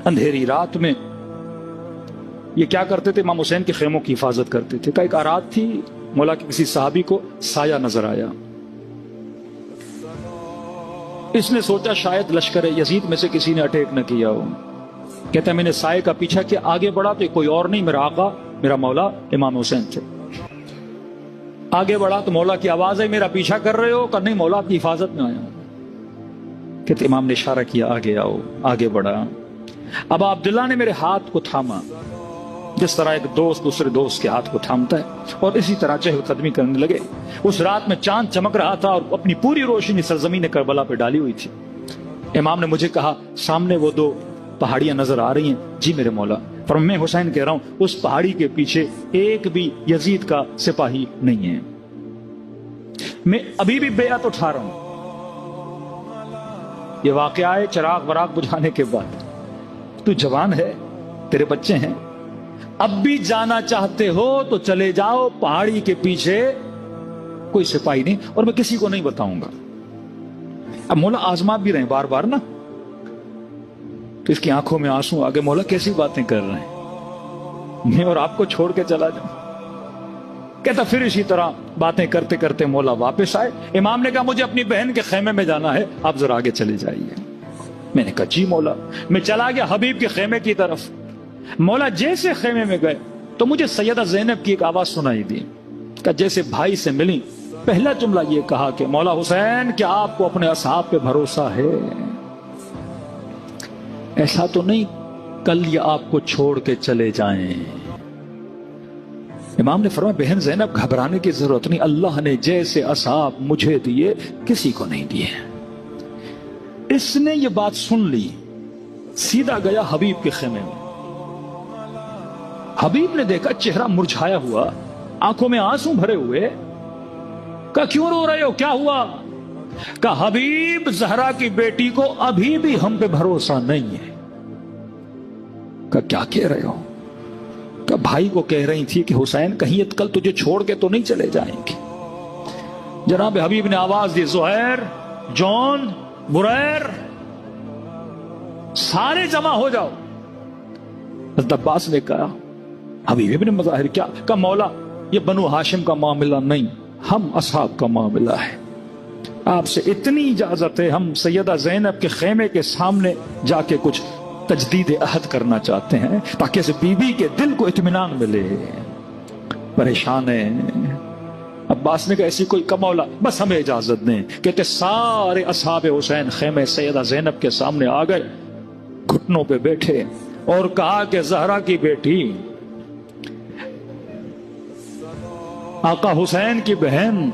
اندھیری رات میں یہ کیا کرتے تھے؟ امام حسین کے خیموں کی حفاظت کرتے تھے. کہ ایک رات تھی، مولا کے کسی صحابی کو سایہ نظر آیا. اس نے سوچا شاید لشکر یزید میں سے کسی نے اٹیک نہ کیا ہو. کہتا ہے میں نے سائے کا پیچھا کیا، آگے بڑھا تو کوئی اور نہیں، میرا آقا میرا مولا امام حسین تھے. آگے بڑھا تو مولا کی آواز ہے میرا پیچھا کر رہے ہو؟ کہ نہیں مولا آپ کی حفاظت میں آیا ہوں. کہتے امام نے اشارہ کیا آگے آؤ. آگے بڑھا. اب عبداللہ نے میرے ہاتھ کو تھاما، جس طرح ایک دوست دوسرے دوست کے ہاتھ کو تھامتا ہے، اور اسی طرح چہل قدمی کرنے لگے. اس رات میں چاند چمک رہا تھا اور اپنی پوری روشنی سرزمین کربلا پہ ڈالی ہوئی تھی. امام نے مجھے کہا سامنے وہ دو پہاڑیاں نظر آ رہی ہیں. جی میرے مولا. پر میں حسین کہہ رہا ہوں اس پہاڑی کے پیچھے ایک بھی یزید کا سپاہی نہیں ہے. میں ابھی بھی بیعت اٹھا رہا ہوں. یہ واقعہ ہے چراغ وراغ بجھانے کے بعد. تو جوان ہے، تیرے بچے ہیں، اب بھی جانا چاہتے ہو تو چلے جاؤ، پہاڑی کے پیچھے کوئی سپاہی نہیں، اور میں کسی کو نہیں بتاؤں گا. اب مولا آزما بھی رہے بار بار نا، تو اس کی آنکھوں میں آنسو آگے. مولا کیسی باتیں کر رہے ہیں، میں اور آپ کو چھوڑ کے چلا جاؤں؟ کہتا پھر اسی طرح باتیں کرتے کرتے مولا واپس آئے. امام نے کہا مجھے اپنی بہن کے خیمے میں جانا ہے، آپ ذرا آگے چلے جائیے. میں نے کہا جی مولا. میں چلا گیا حبیب کے خیمے کی طرف. مولا جیسے خیمے میں گئے تو مجھے سیدہ زینب کی ایک آواز سنائی دی کہ جیسے بھائی سے ملی. پہلا جملہ یہ کہا کہ مولا حسین کیا آپ کو اپنے اصحاب پہ بھروسہ ہے؟ ایسا تو نہیں کل یہ آپ کو چھوڑ کے چلے جائیں. امام نے فرمایا بہن زینب گھبرانے کی ضرورت نہیں، اللہ نے جیسے اصحاب مجھے دیے کسی کو نہیں دیے. اس نے یہ بات سن لی، سیدھا گیا حبیب کے خیمے میں. حبیب نے دیکھا چہرہ مرجھایا ہوا، آنکھوں میں آنسو بھرے ہوئے. کہا کیوں رو رہے ہو، کیا ہوا؟ کہا حبیب زہرا کی بیٹی کو ابھی بھی ہم پہ بھروسہ نہیں ہے. کہا کیا کہہ رہے ہو؟ کہا بھائی کو کہہ رہی تھی کہ حسین کہیں کل تجھے چھوڑ کے تو نہیں چلے جائیں گے. جناب حبیب نے آواز دی زہیر، جون، بریر، سارے جمع ہو جاؤ. حضرت عباس نے کہا حبیب ابن مظاہر کیا؟ کہا مولا یہ بنو ہاشم کا معاملہ نہیں، ہم اصحاب کا معاملہ ہے. آپ سے اتنی اجازت ہے، ہم سیدہ زینب کے خیمے کے سامنے جا کے کچھ تجدید عہد کرنا چاہتے ہیں تاکہ اس بی بی کے دل کو اطمینان ملے. پریشان ہے. عباس نے کہا ایسی کوئی مولا بس ہمیں اجازت دیں. کہتے سارے اصحاب حسین خیمے سیدہ زینب کے سامنے آ گئے، گھٹنوں پہ بیٹھے اور کہا کہ زہرا کی بیٹی، آقا حسین کی بہن،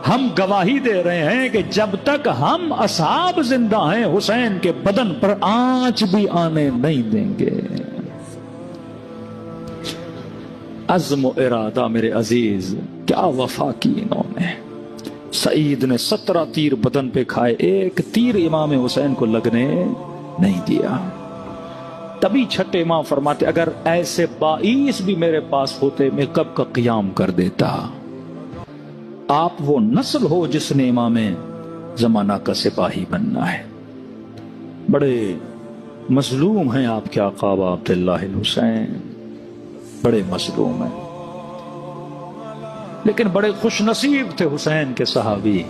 ہم گواہی دے رہے ہیں کہ جب تک ہم اصحاب زندہ ہیں حسین کے بدن پر آنچ بھی آنے نہیں دیں گے. عزم و ارادہ میرے عزیز، کیا وفا کی انہوں نے. سعید نے 17 تیر بدن پہ کھائے، ایک تیر امام حسین کو لگنے نہیں دیا. تبھی چھٹے امام فرماتے اگر ایسے 22 بھی میرے پاس ہوتے میں کب کا قیام کر دیتا. آپ وہ نسل ہو جس نے امام زمانہ کا سپاہی بننا ہے. بڑے مظلوم ہیں آپ کے آقا عبداللہ الحسین، بڑے مظلوم ہیں، لیکن بڑے خوش نصیب تھے حسین کے صحابی.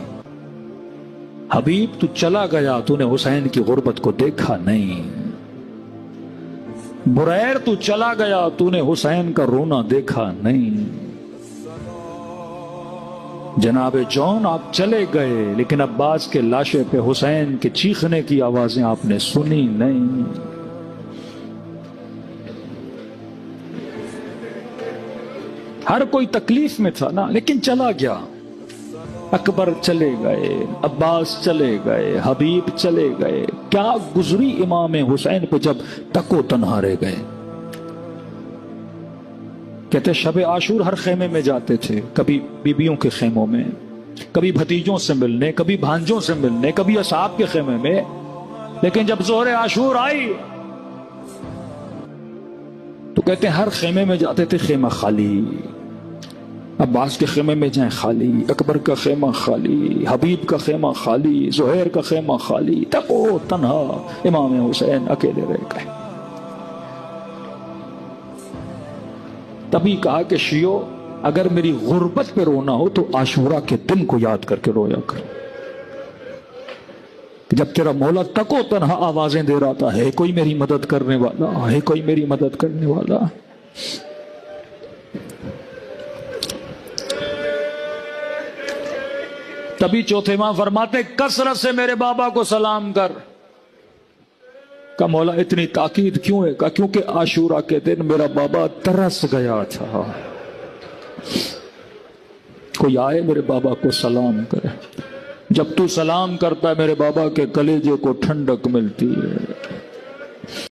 حبیب تو چلا گیا، تو نے حسین کی غربت کو دیکھا نہیں. بریر تو چلا گیا، تو نے حسین کا رونا دیکھا نہیں. جناب جون آپ چلے گئے، لیکن عباس کے لاشے پہ حسین کے چیخنے کی آوازیں آپ نے سنی نہیں. ہر کوئی تکلیف میں تھا نا، لیکن چلا گیا. اکبر چلے گئے، عباس چلے گئے، حبیب چلے گئے. کیا گزری امام حسین پہ جب تکو تنہا رہ گئے. کہتے شب عاشور ہر خیمے میں جاتے تھے، کبھی بیبیوں کے خیموں میں، کبھی بھتیجوں سے ملنے، کبھی بھانجوں سے ملنے، کبھی اصحاب کے خیمے میں. لیکن جب ظہر عاشور آئی تو کہتے ہر خیمے میں جاتے تھے، خیمہ خالی. عباس کے خیمے میں جائیں خالی، اکبر کا خیمہ خالی، حبیب کا خیمہ خالی، زہیر کا خیمہ خالی، تکو تنہا امام حسین اکیلے رہ گئے۔ تبھی کہا کہ شیعو اگر میری غربت پہ رونا ہو تو عاشورہ کے دن کو یاد کر کے رویا کر، جب تیرا مولا تکو تنہا آوازیں دے رہا تھا، ہے کوئی میری مدد کرنے والا، ہے کوئی میری مدد کرنے والا۔ تبھی چوتھے ماہ فرماتے کثرت سے میرے بابا کو سلام کر۔ کہ مولا اتنی تاکید کیوں ہے؟ کہ کیونکہ عاشورہ کے دن میرا بابا ترس گیا تھا، کوئی آئے میرے بابا کو سلام کرے۔ جب تو سلام کرتا ہے میرے بابا کے کلیجے کو ٹھنڈک ملتی ہے۔